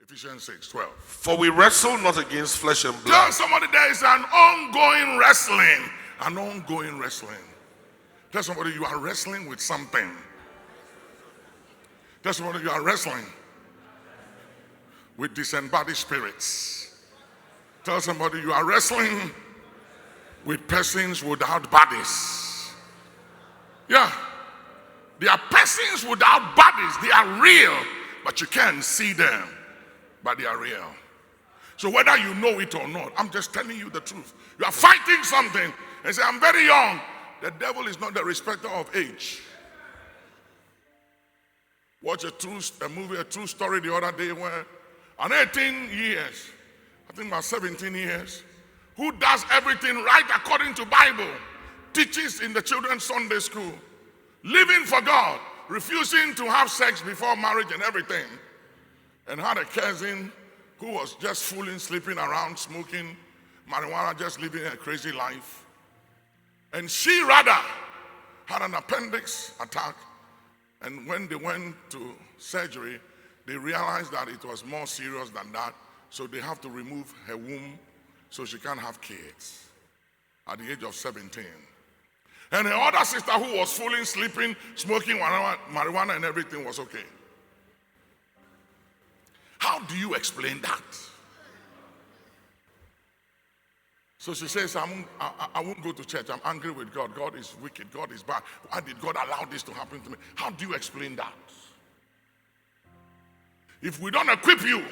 Ephesians 6:12. For we wrestle not against flesh and Tell blood. somebody there is an ongoing wrestling. An ongoing wrestling. Tell somebody you are wrestling with something. Tell somebody you are wrestling with disembodied spirits. Tell somebody you are wrestling with persons without bodies. Yeah. They are persons without bodies. They are real, but you can't see them, but they are real. So whether you know it or not, I'm just telling you the truth. You are fighting something and say, I'm very young. The devil is not the respecter of age. Watch a movie, a true story the other day where an 18 years, I think about 17 years, who does everything right according to Bible, teaches in the children's Sunday school, living for God, refusing to have sex before marriage and everything, and had a cousin who was just fooling, sleeping around, smoking marijuana, just living a crazy life. And she rather had an appendix attack, and when they went to surgery, they realized that it was more serious than that, so they have to remove her womb so she can't have kids at the age of 17. And her other sister, who was fooling, sleeping, smoking marijuana and everything, was okay. How do you explain that? So she says, I won't go to church. I'm angry with God. God is wicked. God is bad. Why did God allow this to happen to me? How do you explain that? If we don't equip you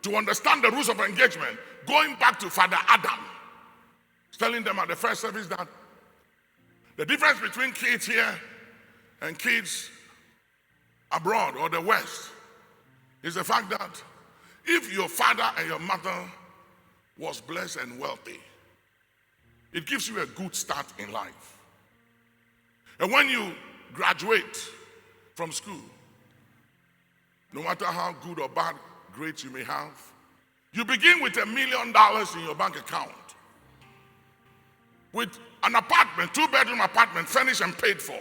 to understand the rules of engagement, going back to Father Adam, telling them at the first service that the difference between kids here and kids abroad or the West is the fact that if your father and your mother was blessed and wealthy, it gives you a good start in life. And when you graduate from school, no matter how good or bad grades you may have, you begin with $1 million in your bank account, with an apartment, 2-bedroom apartment, furnished and paid for,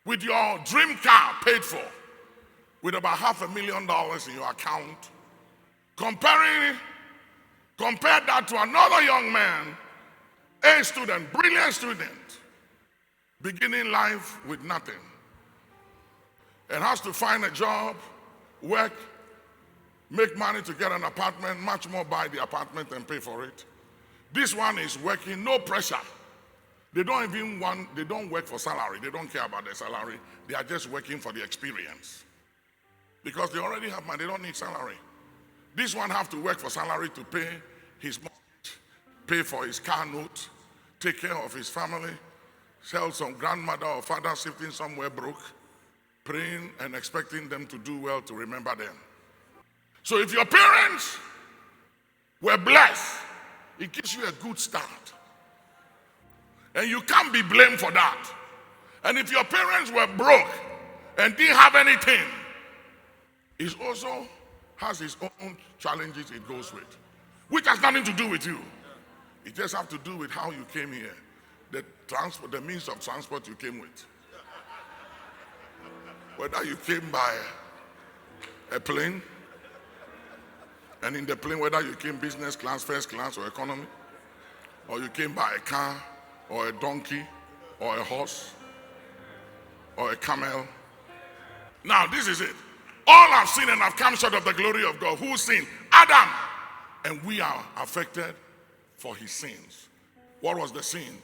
with your dream car paid for, with about $500,000 in your account. Compare that to another young man, a student, brilliant student, beginning life with nothing, and has to find a job, work, make money to get an apartment, much more buy the apartment and pay for it. This one is working, no pressure. They don't work for salary. They don't care about their salary. They are just working for the experience. Because they already have money, they don't need salary. This one have to work for salary to pay his mortgage, pay for his car note, take care of his family, sell some grandmother or father sitting somewhere broke, praying and expecting them to do well to remember them. So if your parents were blessed, it gives you a good start. And you can't be blamed for that. And if your parents were broke and didn't have anything, it also has its own challenges it goes with, which has nothing to do with you. It just has to do with how you came here, the means of transport you came with. Whether you came by a plane, and in the plane, whether you came business class, first class, or economy, or you came by a car, or a donkey, or a horse, or a camel. Now, this is it. All have sinned and have come short of the glory of God. Who sinned? Adam. And we are affected for his sins. What was the sin?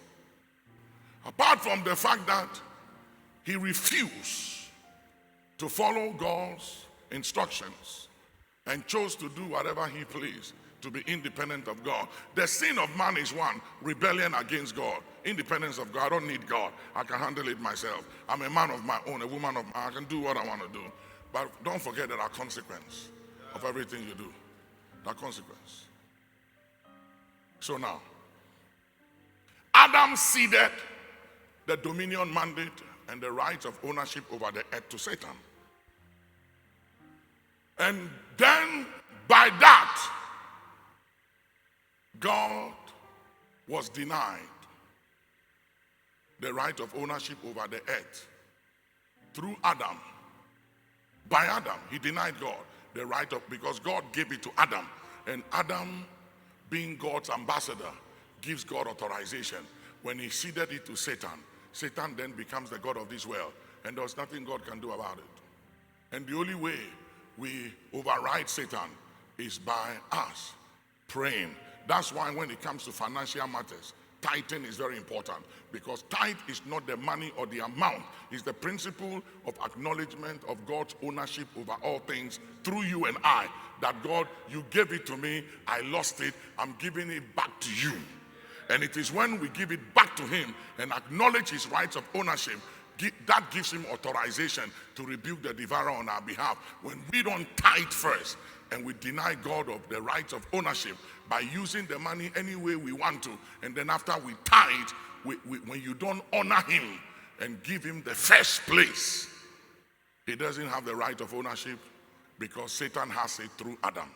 Apart from the fact that he refused to follow God's instructions and chose to do whatever he pleased, to be independent of God. The sin of man is one, rebellion against God, independence of God. I don't need God. I can handle it myself. I'm a man of my own, a woman of my own. I can do what I want to do. But don't forget there are consequences of everything you do. There are consequences. So now, Adam ceded the dominion mandate and the rights of ownership over the earth to Satan. And then by that, God was denied the right of ownership over the earth through Adam. By Adam, he denied God. the right of, because God gave it to Adam. And Adam, being God's ambassador, gives God authorization. When he ceded it to Satan, Satan then becomes the God of this world. And there's nothing God can do about it. And the only way we override Satan is by us praying. That's why when it comes to financial matters, tithing is very important, because tithe is not the money or the amount. It's the principle of acknowledgement of God's ownership over all things through you and I. That God, you gave it to me, I lost it, I'm giving it back to you. And it is when we give it back to him and acknowledge his rights of ownership, that gives him authorization to rebuke the devourer on our behalf. When we don't tithe first and we deny God of the rights of ownership by using the money any way we want to, and then after we tithe, when you don't honor him and give him the first place, he doesn't have the right of ownership, because Satan has it through Adam.